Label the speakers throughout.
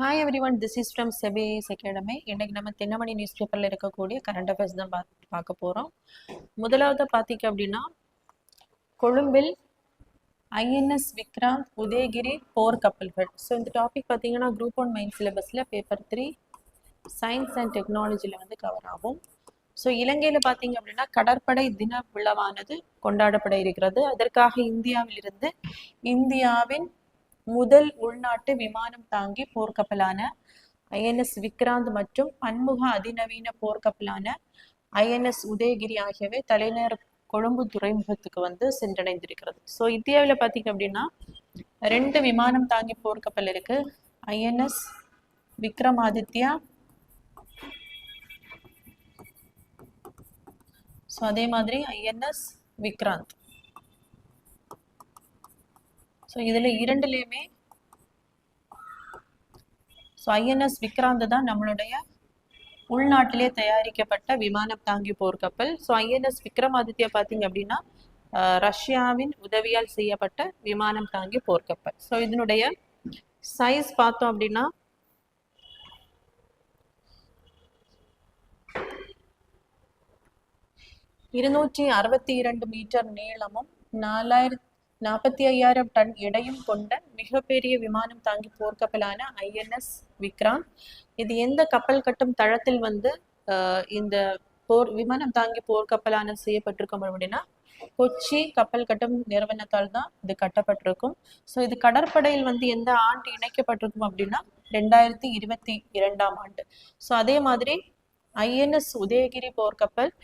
Speaker 1: Hi everyone, this is from செபிஸ் academy. இன்னைக்கு நம்ம தினமணி நியூஸ் பேப்பரில் இருக்கக்கூடிய கரண்ட் அஃபேர்ஸ் தான் பார்க்க போகிறோம். முதலாவது பார்த்தீங்க அப்படின்னா, கொழும்பில் ஐஎன்எஸ் விக்ராந்த் உதயகிரி போர் கப்பல்கள். ஸோ இந்த டாபிக் பார்த்தீங்கன்னா குரூப் 1 மெயின் சிலபஸில் பேப்பர் 3 சயின்ஸ் அண்ட் டெக்னாலஜியில் வந்து கவர் ஆகும். ஸோ இலங்கையில் பார்த்தீங்க அப்படின்னா கடற்படை தின விழாவானது கொண்டாடப்பட இருக்கிறது. அதற்காக இந்தியாவிலிருந்து இந்தியாவின் முதல் உள்நாட்டு விமானம் தாங்கி போர்க்கப்பலான ஐஎன்எஸ் விக்ராந்த் மற்றும் பன்முக அதிநவீன போர்க்கப்பலான ஐஎன்எஸ் உதயகிரி ஆகியவை தலைநகர் கொழும்பு துறைமுகத்துக்கு வந்து சென்றடைந்திருக்கிறது. ஸோ இந்தியாவில் பார்த்தீங்க அப்படின்னா 2 விமானம் தாங்கி போர்க்கப்பல் இருக்கு. ஐஎன்எஸ் விக்ரமாதித்யா, ஸோ அதே மாதிரி ஐஎன்எஸ் விக்ராந்த். ஸோ இதில் இரண்டுலேயுமே ஐஎன்எஸ் விக்ராந்த் தான் நம்மளுடைய உள்நாட்டிலே தயாரிக்கப்பட்ட விமானம் தாங்கி போர்க்கப்பல். ஸோ ஐஎன்எஸ் விக்ரமாதித்யா பார்த்தீங்க அப்படின்னா ரஷ்யாவின் உதவியால் செய்யப்பட்ட விமானம் தாங்கி போர்க்கப்பல். ஸோ இதனுடைய சைஸ் பார்த்தோம் அப்படின்னா 262 மீட்டர் நீளமும் 45,000 டன் எடையும் கொண்ட மிகப்பெரிய விமானம் தாங்கி போர்க்கப்பலான ஐஎன்எஸ் விக்ராந்த். இது எந்த கப்பல் கட்டும் தளத்தில் வந்து இந்த விமானம் தாங்கி போர்க்கப்பலான செய்யப்பட்டிருக்கும் அப்படின்னா கொச்சி கப்பல் கட்டும் நிறுவனத்தால் தான் இது கட்டப்பட்டிருக்கும். ஸோ இது கடற்படையில் வந்து எந்த ஆண்டு இணைக்கப்பட்டிருக்கும் அப்படின்னா 2022ஆம் ஆண்டு. ஸோ அதே மாதிரி ஐஎன்எஸ் உதயகிரி போர்க்கப்பல்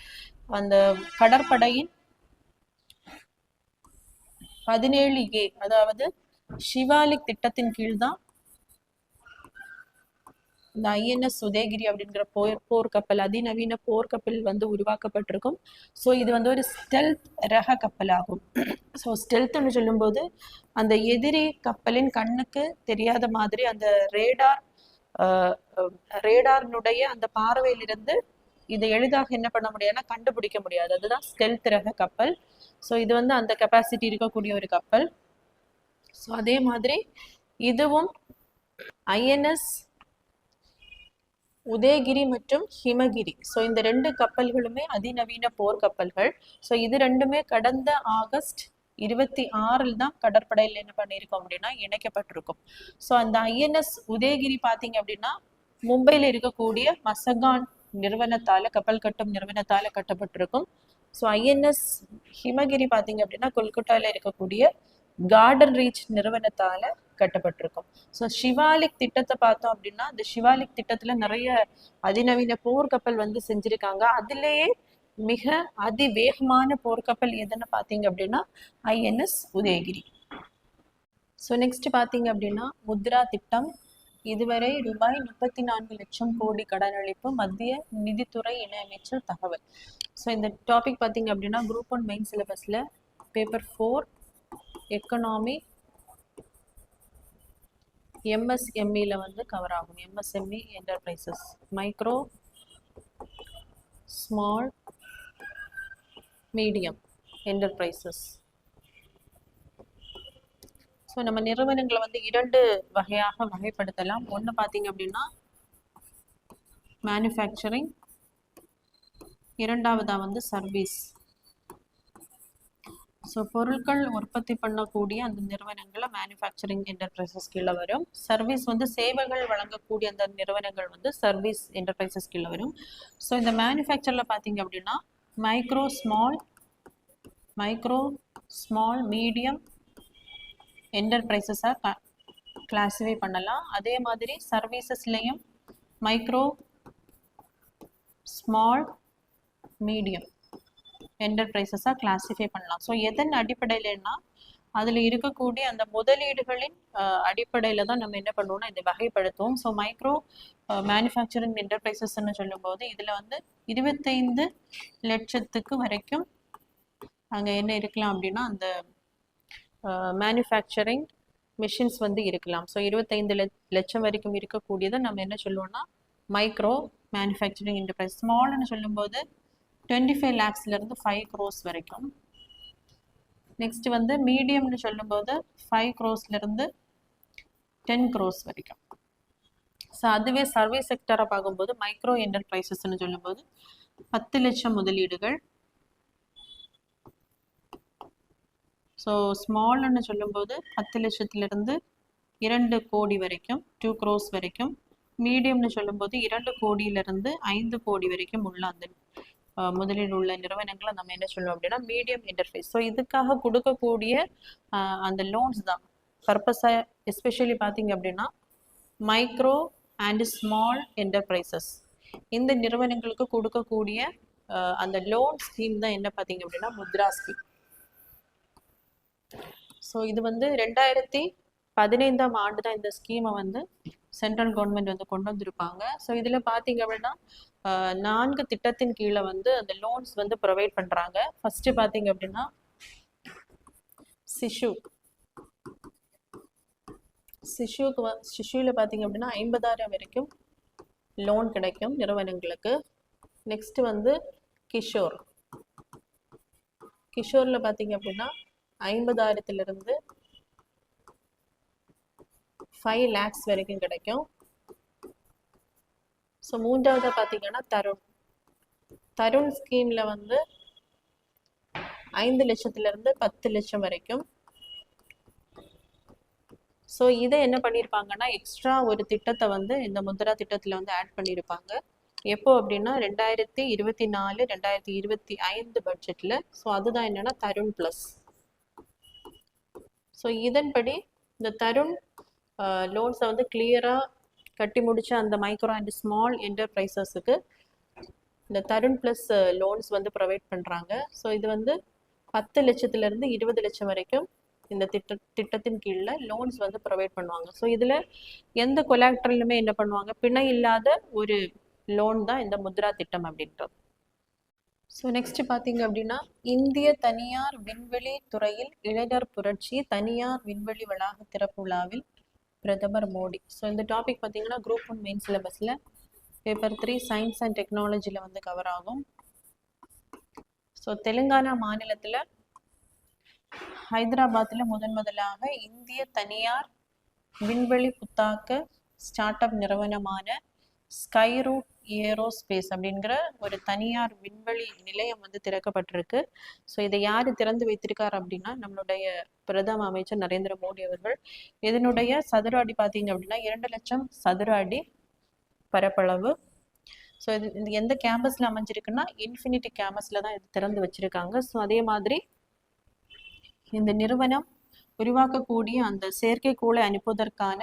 Speaker 1: அந்த கடற்படையின் 17A அதாவது ஷிவாலிக் திட்டத்தின் கீழ் தான் இந்த ஐஎன்எஸ் உதயகிரி அப்படிங்கிற போர்க்கப்பல் அதிநவீன போர்க்கப்பல் வந்து உருவாக்கப்பட்டிருக்கும். ஸோ இது வந்து ஒரு ஸ்டெல்த் ரக கப்பல் ஆகும். ஸோ ஸ்டெல்த்னு சொல்லும்போது அந்த எதிரி கப்பலின் கண்ணுக்கு தெரியாத மாதிரி அந்த ரேடார்னுடைய அந்த பார்வையிலிருந்து இதை எளிதாக என்ன பண்ண முடியாதுன்னா கண்டுபிடிக்க முடியாது. அதுதான் ஸ்டெல்த் ரக கப்பல். ஸோ இது வந்து அந்த கெப்பாசிட்டி இருக்கக்கூடிய ஒரு கப்பல். ஸோ அதே மாதிரி இதுவும் ஐஎன்எஸ் உதயகிரி மற்றும் ஹிமகிரி. ஸோ இந்த 2 கப்பல்களுமே அதிநவீன போர்க்கப்பல்கள். ஸோ இது ரெண்டுமே கடந்த ஆகஸ்ட் 26 தான் கடற்படையில் என்ன பண்ணியிருக்கோம் அப்படின்னா இணைக்கப்பட்டிருக்கும். ஸோ அந்த ஐஎன்எஸ் உதயகிரி பார்த்தீங்க அப்படின்னா மும்பையில் இருக்கக்கூடிய மசகான் நிறுவனத்தால கப்பல் கட்டும் நிறுவனத்தால கட்டப்பட்டிருக்கும். ஸோ ஐஎன்எஸ் ஹிமகிரி பார்த்தீங்க அப்படின்னா கொல்கட்டாவில் இருக்கக்கூடிய கார்டன் ரீச் நிறுவனத்தால கட்டப்பட்டிருக்கும். ஸோ ஷிவாலிக் திட்டத்தை பார்த்தோம் அப்படின்னா இந்த ஷிவாலிக் திட்டத்துல நிறைய அதிநவீன போர்க்கப்பல் வந்து செஞ்சிருக்காங்க. அதுலேயே மிக அதிவேகமான போர்க்கப்பல் எதுன்னு பார்த்தீங்க அப்படின்னா ஐஎன்எஸ் உதயகிரி. ஸோ நெக்ஸ்ட் பார்த்தீங்க அப்படின்னா முத்ரா திட்டம். இதுவரை ரூபாய் 34 லட்சம் கோடி கடனளிப்பு மத்திய நிதித்துறை இணையமைச்சர் தகவல். ஸோ இந்த டாபிக் பார்த்தீங்க அப்படின்னா குரூப் 1 மெயின் சிலபஸில் பேப்பர் 4 எக்கனாமி எம்எஸ்எம்இல வந்து கவர் ஆகும். MSME enterprises, micro small medium enterprises. So நம்ம நிறுவனங்களை வந்து 2 வகையாக வகைப்படுத்தலாம். ஒன்று பார்த்தீங்க அப்படின்னா மேனுஃபேக்சரிங், இரண்டாவதா வந்து சர்வீஸ். ஸோ பொருட்கள் உற்பத்தி பண்ணக்கூடிய அந்த நிறுவனங்களை மேனுஃபேக்சரிங் என்டர்பிரைசஸ் கீழே வரும். சர்வீஸ் வந்து சேவைகள் வழங்கக்கூடிய அந்த நிறுவனங்கள் வந்து சர்வீஸ் என்டர்பிரைசஸ் கீழே வரும். ஸோ இந்த மேனுஃபேக்சரில் பார்த்தீங்க அப்படின்னா மைக்ரோ ஸ்மால் மீடியம் என்டர்பிரைசஸாக கிளாஸிஃபை பண்ணலாம். அதே மாதிரி சர்வீசஸ்லையும் மைக்ரோ ஸ்மால் மீடியம் என்டர்பிரைசஸாக கிளாஸிஃபை பண்ணலாம். ஸோ எதன் அடிப்படையிலன்னா அதில் இருக்கக்கூடிய அந்த முதலீடுகளின் அடிப்படையில் தான் நம்ம என்ன பண்ணுவோம்னா இதை வகைப்படுத்துவோம். ஸோ மைக்ரோ மேனுஃபேக்சரிங் என்டர்பிரைசஸ்ன்னு சொல்லும்போது இதில் வந்து 25 லட்சத்துக்கு வரைக்கும் அங்கே என்ன இருக்கலாம் அப்படின்னா அந்த மேனுஃபேக்சரிங் மிஷின்ஸ் வந்து இருக்கலாம். ஸோ 25 லட்சம் வரைக்கும் இருக்கக்கூடியதை நம்ம என்ன சொல்லுவோம்னா மைக்ரோ மேனுஃபேக்சரிங் என்டர்பிரைஸ். ஸ்மால்னு சொல்லும்போது 25 lakhsலேருந்து 5 crores வரைக்கும். நெக்ஸ்ட் வந்து மீடியம்னு சொல்லும்போது 5 crores-லேருந்து 10 crores வரைக்கும். ஸோ அதுவே சர்வீஸ் செக்டரை பார்க்கும்போது மைக்ரோ என்டர்பிரைசஸ்ன்னு சொல்லும்போது 10 லட்சம் முதலீடுகள். ஸோ ஸ்மால்னு சொல்லும்போது 10 லட்சத்திலிருந்து 2 கோடி வரைக்கும் 2 crores வரைக்கும். மீடியம்னு சொல்லும்போது 2 கோடியிலிருந்து 5 கோடி வரைக்கும் உள்ள அந்த முதலீடு உள்ள நிறுவனங்களை நம்ம என்ன சொல்லுவோம் அப்படின்னா மீடியம் என்டர்பிரைஸ். ஸோ இதுக்காக கொடுக்கக்கூடிய அந்த லோன்ஸ் தான் பர்பஸாக எஸ்பெஷலி பார்த்தீங்க அப்படின்னா மைக்ரோ அண்ட் ஸ்மால் என்டர்பிரைசஸ் இந்த நிறுவனங்களுக்கு கொடுக்கக்கூடிய அந்த லோன் ஸ்கீம் தான் என்ன பார்த்தீங்க அப்படின்னா முத்ரா ஸ்கீம். ஸோ இது வந்து 2015ஆம் ஆண்டு தான் இந்த ஸ்கீமை வந்து சென்ட்ரல் கவர்மெண்ட் வந்து கொண்டு வந்திருப்பாங்க. ஸோ இதில் பார்த்தீங்க அப்படின்னா 4 திட்டத்தின் கீழே வந்து அந்த லோன்ஸ் வந்து ப்ரொவைட் பண்ணுறாங்க. ஃபர்ஸ்ட் பார்த்தீங்க அப்படின்னா சிஷுவில் பார்த்தீங்க அப்படின்னா 50,000 வரைக்கும் லோன் கிடைக்கும் நிறுவனங்களுக்கு. நெக்ஸ்ட் வந்து கிஷோரில் பார்த்தீங்க அப்படின்னா 50,000 5 lakhs வரைக்கும் கிடைக்கும். ஸோ மூன்றாவது பார்த்தீங்கன்னா தருண் ஸ்கீம்ல வந்து 5 லட்சத்திலிருந்து 10 லட்சம் வரைக்கும். ஸோ இதை என்ன பண்ணியிருப்பாங்கன்னா எக்ஸ்ட்ரா ஒரு திட்டத்தை வந்து இந்த முத்ரா திட்டத்தில் வந்து ஆட் பண்ணியிருப்பாங்க. எப்போ அப்படின்னா 2024 2025 பட்ஜெட்டில். ஸோ அதுதான் என்னன்னா தருண் ப்ளஸ். ஸோ இதன்படி இந்த தருண் லோன்ஸை வந்து கிளியராக கட்டி முடிச்ச அந்த மைக்ரோ அண்ட் ஸ்மால் என்டர்பிரைசஸுக்கு இந்த தருண் ப்ளஸ் லோன்ஸ் வந்து ப்ரொவைட் பண்ணுறாங்க. ஸோ இது வந்து 10 லட்சத்திலிருந்து 20 லட்சம் வரைக்கும் இந்த திட்டத்தின் கீழே லோன்ஸ் வந்து ப்ரொவைட் பண்ணுவாங்க. ஸோ இதில் எந்த கொலாக்டரலுமே என்ன பண்ணுவாங்க, பிணை இல்லாத ஒரு லோன் தான் இந்த முத்ரா திட்டம் அப்படின்றது. ஸோ நெக்ஸ்ட் பார்த்தீங்க அப்படின்னா இந்திய தனியார் விண்வெளி துறையில் இளைஞர் புரட்சி தனியார் விண்வெளி வளாக திறப்பு விழாவில் பிரதமர் மோடி. ஸோ இந்த டாபிக் பார்த்தீங்கன்னா குரூப் 1 மெயின் சிலபஸில் பேப்பர் 3 சயின்ஸ் அண்ட் டெக்னாலஜியில் வந்து கவர் ஆகும். ஸோ தெலுங்கானா மாநிலத்தில் ஹைதராபாத்தில் முதலாக இந்திய தனியார் விண்வெளி புத்தாக்க ஸ்டார்ட் அப் நிறுவனமான ஸ்கைரூட் ஏரோஸ்பேஸ் அப்படிங்கிற ஒரு தனியார் விண்வெளி நிலையம் வந்து திறக்கப்பட்டிருக்கு. ஸோ இதை யார் திறந்து வைத்திருக்கார் அப்படின்னா நம்மளுடைய பிரதம அமைச்சர் நரேந்திர மோடி அவர்கள். இதனுடைய சதுர அடி பார்த்தீங்க அப்படின்னா 2 லட்சம் சதுர அடி பரப்பளவு. ஸோ இது எந்த கேம்பஸில் அமைஞ்சிருக்குன்னா இன்ஃபினிட்டி கேம்பஸில் தான் இது திறந்து வச்சிருக்காங்க. ஸோ அதே மாதிரி இந்த நிறுவனம் உருவாக்கக்கூடிய அந்த செயற்கைக்கோளை அனுப்புவதற்கான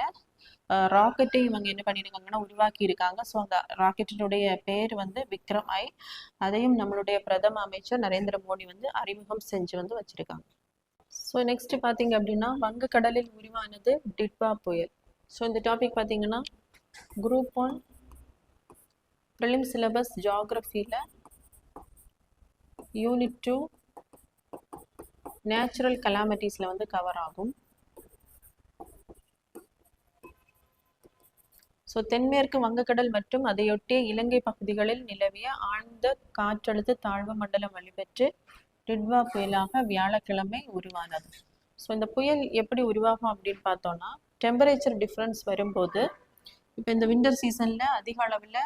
Speaker 1: ராக்கெட்டை இவங்க என்ன பண்ணியிருக்காங்கன்னா உருவாக்கி இருக்காங்க. ஸோ அந்த ராக்கெட்டினுடைய பேர் வந்து விக்ரம்-I. அதையும் நம்மளுடைய பிரதம அமைச்சர் நரேந்திர மோடி வந்து அறிமுகம் செஞ்சு வந்து வச்சிருக்காங்க. ஸோ நெக்ஸ்ட் பார்த்தீங்க அப்படின்னா வங்கக்கடலில் உருவானது டிட்வா புயல். ஸோ இந்த டாபிக் பார்த்தீங்கன்னா குரூப் 1 ப்ரிலிம் சிலபஸ் ஜியாகிரஃபியில் யூனிட் 2 நேச்சுரல் கலாமிட்டிஸில் வந்து கவர் ஆகும். ஸோ தென்மேற்கு வங்கக்கடல் மற்றும் அதையொட்டிய இலங்கை பகுதிகளில் நிலவிய ஆழ்ந்த காற்றழுத்த தாழ்வு மண்டலம் வழிபெற்று டிட்வா புயலாக வியாழக்கிழமை உருவானது. ஸோ இந்த புயல் எப்படி உருவாகும் அப்படின்னு பார்த்தோம்னா டெம்பரேச்சர் டிஃப்ரென்ஸ் வரும்போது இப்போ இந்த வின்டர் சீசனில் அதிக அளவில்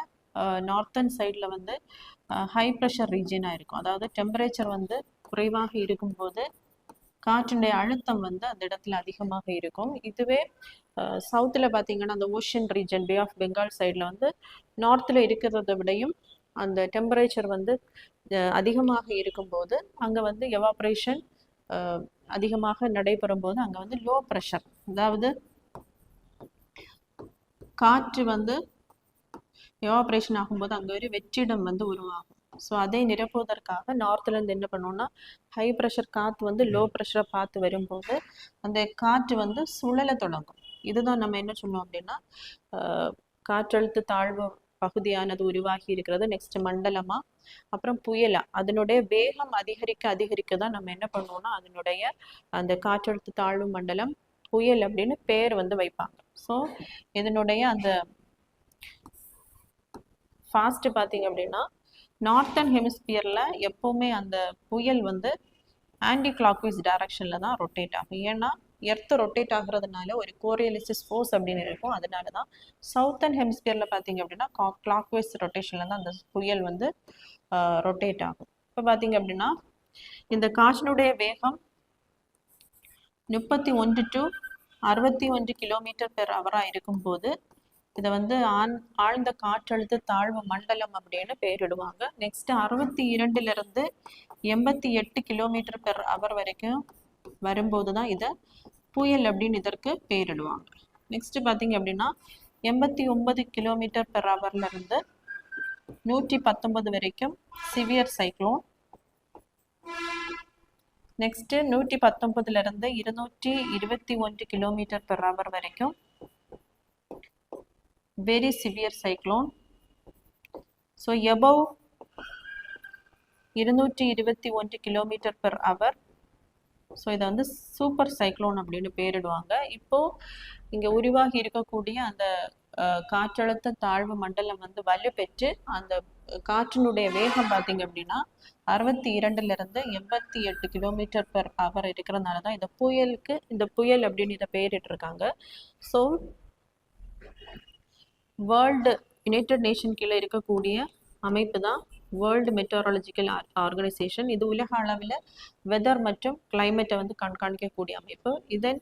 Speaker 1: நார்த்தன் சைடில் வந்து ஹை ப்ரெஷர் ரீஜனாக இருக்கும். அதாவது டெம்பரேச்சர் வந்து குறைவாக இருக்கும்போது காற்றினுடைய அழுத்தம் வந்து அந்த இடத்துல அதிகமாக இருக்கும். இதுவே சவுத்தில் பார்த்தீங்கன்னா அந்த ocean region bay of Bengal சைடில் வந்து நார்த்தில் இருக்கிறத விடையும் அந்த டெம்பரேச்சர் வந்து அதிகமாக இருக்கும்போது அங்கே வந்து எவாப்ரேஷன் அதிகமாக நடைபெறும் போது அங்கே வந்து லோ ப்ரெஷர், அதாவது காற்று வந்து எவாப்ரேஷன் ஆகும்போது அங்கே ஒரு வெற்றிடம் வந்து உருவாகும். ஸோ அதை நிரப்புவதற்காக நார்த்லேருந்து என்ன பண்ணுவோம்னா ஹை ப்ரெஷர் காற்று வந்து லோ ப்ரெஷரை பார்த்து வரும்போது அந்த காற்று வந்து சுழல தொடங்கும். இதுதான் நம்ம என்ன சொன்னோம் அப்படின்னா காற்றழுத்த தாழ்வு பகுதியானது உருவாகி இருக்கிறது. நெக்ஸ்ட் மண்டலமா அப்புறம் புயலா அதனுடைய வேகம் அதிகரிக்க தான் நம்ம என்ன பண்ணுவோம்னா அதனுடைய அந்த காற்றழுத்த தாழ்வு மண்டலம் புயல் அப்படின்னு பேர் வந்து வைப்பாங்க. ஸோ இதனுடைய அந்த ஃபாஸ்ட் பார்த்தீங்க அப்படின்னா நார்த்தன் ஹெமிஸ்பியரில் எப்போவுமே அந்த புயல் வந்து ஆன்டி கிளாக்வைஸ் டைரக்ஷனில் தான் ரொட்டேட் ஆகும். ஏன்னா எர்த்து ரொட்டேட் ஆகுறதுனால ஒரு கோரியலிசிஸ் ஃபோர்ஸ் அப்படின்னு இருக்கும். அதனால தான் சவுத்தர்ன் ஹெமிஸ்பியரில் பார்த்தீங்க அப்படின்னா கிளாக்வைஸ் ரொட்டேஷனில் தான் அந்த புயல் வந்து ரொட்டேட் ஆகும். இப்போ பார்த்தீங்க அப்படின்னா இந்த காற்றினுடைய வேகம் 31 to 61 km/h இருக்கும்போது இதை வந்து ஆழ்ந்த காற்றழுத்த தாழ்வு மண்டலம் அப்படின்னு பெயரிடுவாங்க. நெக்ஸ்ட் 62 to 88 km/h வரைக்கும் வரும்போது தான் இதை புயல் அப்படின்னு இதற்கு பெயரிடுவாங்க. நெக்ஸ்ட் பார்த்தீங்க அப்படின்னா 89 km/h இருந்து 119 வரைக்கும் சிவியர் சைக்ளோன். நெக்ஸ்ட் 119 இருந்து 221 km/h வரைக்கும் very severe cyclone. So above 221 km/h, so இதை வந்து சூப்பர் சைக்ளோன் அப்படின்னு பேரிடுவாங்க. இப்போ இங்கே உருவாகி இருக்கக்கூடிய அந்த காற்றழுத்த தாழ்வு மண்டலம் வந்து வலுப்பெற்று அந்த காற்றினுடைய வேகம் பார்த்தீங்க அப்படின்னா 62 இருந்து 88 km/h இருக்கிறதுனால தான் இந்த புயல் அப்படின்னு இதை பெயரிட்டிருக்காங்க. ஸோ வேர்ல்டு யுனைடெட் நேஷன் கீழே இருக்கக்கூடிய அமைப்பு தான் வேர்ல்டு மெட்டோராலஜிக்கல் ஆர்கனைசேஷன். இது உலக அளவில் வெதர் மற்றும் கிளைமேட்டை வந்து கண்காணிக்கக்கூடிய அமைப்பு. இதன்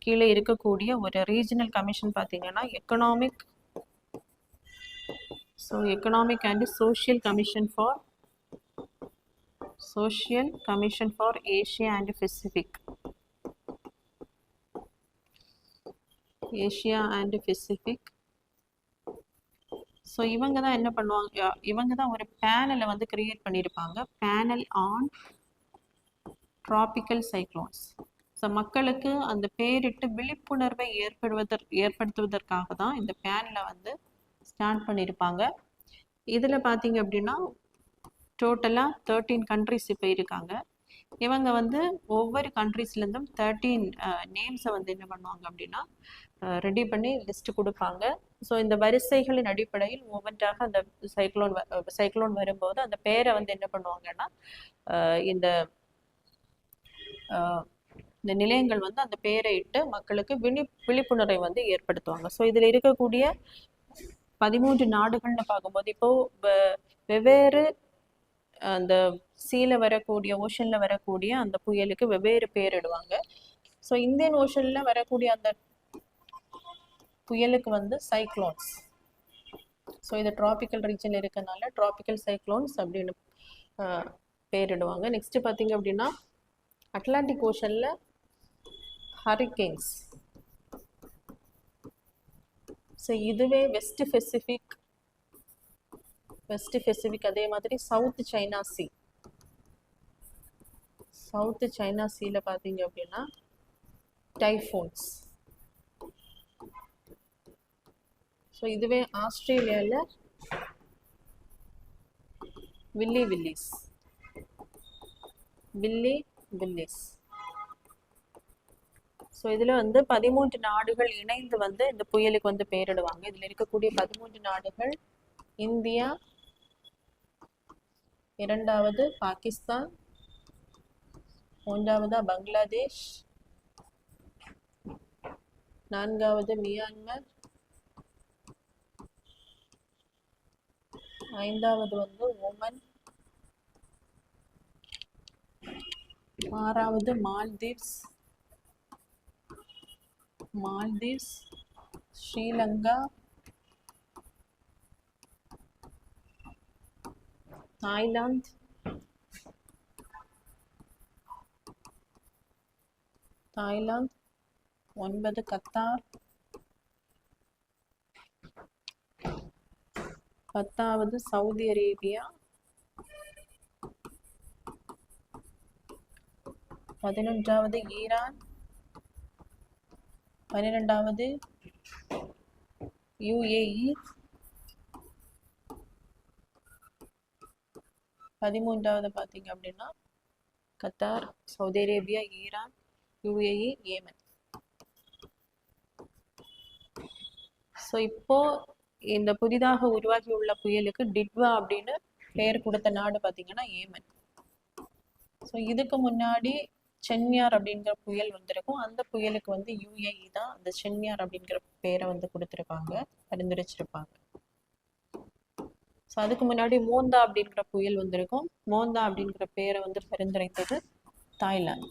Speaker 1: கீழே இருக்கக்கூடிய ஒரு ரீஜனல் கமிஷன் பார்த்தீங்கன்னா economic and social commission for Asia and Pacific. So இவங்க தான் என்ன பண்ணுவாங்க, இவங்க தான் ஒரு பேனலை வந்து கிரியேட் பண்ணியிருப்பாங்க, panel on tropical cyclones. So மக்களுக்கு அந்த பேரிட்டு விழிப்புணர்வை ஏற்படுத்துவதற்காக தான் இந்த பேனலை வந்து ஸ்டார்ட் பண்ணியிருப்பாங்க. இதில் பார்த்தீங்க அப்படின்னா டோட்டலாக 13 கண்ட்ரிஸ் இப்போ இருக்காங்க. இவங்க வந்து ஒவ்வொரு கண்ட்ரீஸ்லேருந்தும் 13 நேம்ஸை வந்து என்ன பண்ணுவாங்க அப்படின்னா ரெடி பண்ணி லிஸ்ட் கொடுப்பாங்க. ஸோ இந்த வரிசைகளின் அடிப்படையில் ஒவ்வொன்றாக அந்த சைக்ளோன் வரும்போது அந்த பேரை வந்து என்ன பண்ணுவாங்கன்னா இந்த நிலையங்கள் வந்து அந்த பேரை இட்டு மக்களுக்கு விழிப்புணர்வை வந்து ஏற்படுத்துவாங்க. ஸோ இதில் இருக்கக்கூடிய 13 நாடுகள்னு பார்க்கும்போது இப்போ வெவ்வேறு அந்த சீல வரக்கூடிய ஓஷன்ல வரக்கூடிய அந்த புயலுக்கு வெவ்வேறு பேரிடுவாங்க. ஸோ இந்தியன் ஓஷன்ல வரக்கூடிய அந்த புயலுக்கு வந்து சைக்ளோன்ஸ். ஸோ இது டிராபிக்கல் ரீஜன் இருக்கனால டிராபிக்கல் சைக்ளோன்ஸ் அப்படின்னு பேரிடுவாங்க. நெக்ஸ்ட் பார்த்தீங்க அப்படின்னா அட்லாண்டிக் ஓஷன்ல ஹரிகேன்ஸ். ஸோ இதுவே வெஸ்ட் பெசிபிக் அதே மாதிரி சவுத் சைனா சீல பார்த்தீங்க அப்படின்னா டைஃபோன்ஸ். ஸோ இதுவே ஆஸ்திரேலியாவில் வில்லிஸ். ஸோ இதில் வந்து 13 நாடுகள் இணைந்து வந்து இந்த புயலுக்கு வந்து பெயரிடுவாங்க. இதில் இருக்கக்கூடிய 13 நாடுகள் இந்தியா, இரண்டாவது பாகிஸ்தான், மூன்றாவது பங்களாதேஷ், நான்காவது மியான்மர், ஐந்தாவது வந்து ஓமன், ஆறாவது மால்தீவ்ஸ், ஸ்ரீலங்கா, தாய்லாந்து, ஒன்பது கத்தார், 10வது சவுதி அரேபியா, 11வது ஈரான், 12வது UAE, 13வது பார்த்தீங்க அப்படின்னா Qatar, Saudi Arabia, Iran, UAE, Yemen. So இப்போ இந்த புதிதாக உருவாகி உள்ள புயலுக்கு டிட்வா அப்படின்னு பெயர் கொடுத்த நாடு பார்த்தீங்கன்னா ஏமன். ஸோ இதுக்கு முன்னாடி சென்யார் அப்படிங்கிற புயல் வந்திருக்கும். அந்த புயலுக்கு வந்து UAE தான் அந்த சென்யார் அப்படிங்கிற பேரை வந்து கொடுத்துருப்பாங்க, பரிந்துரைச்சிருப்பாங்க. ஸோ அதுக்கு முன்னாடி மோந்தா அப்படிங்கிற புயல் வந்திருக்கும். மோந்தா அப்படிங்கிற பேரை வந்து பரிந்துரைத்தது தாய்லாந்து.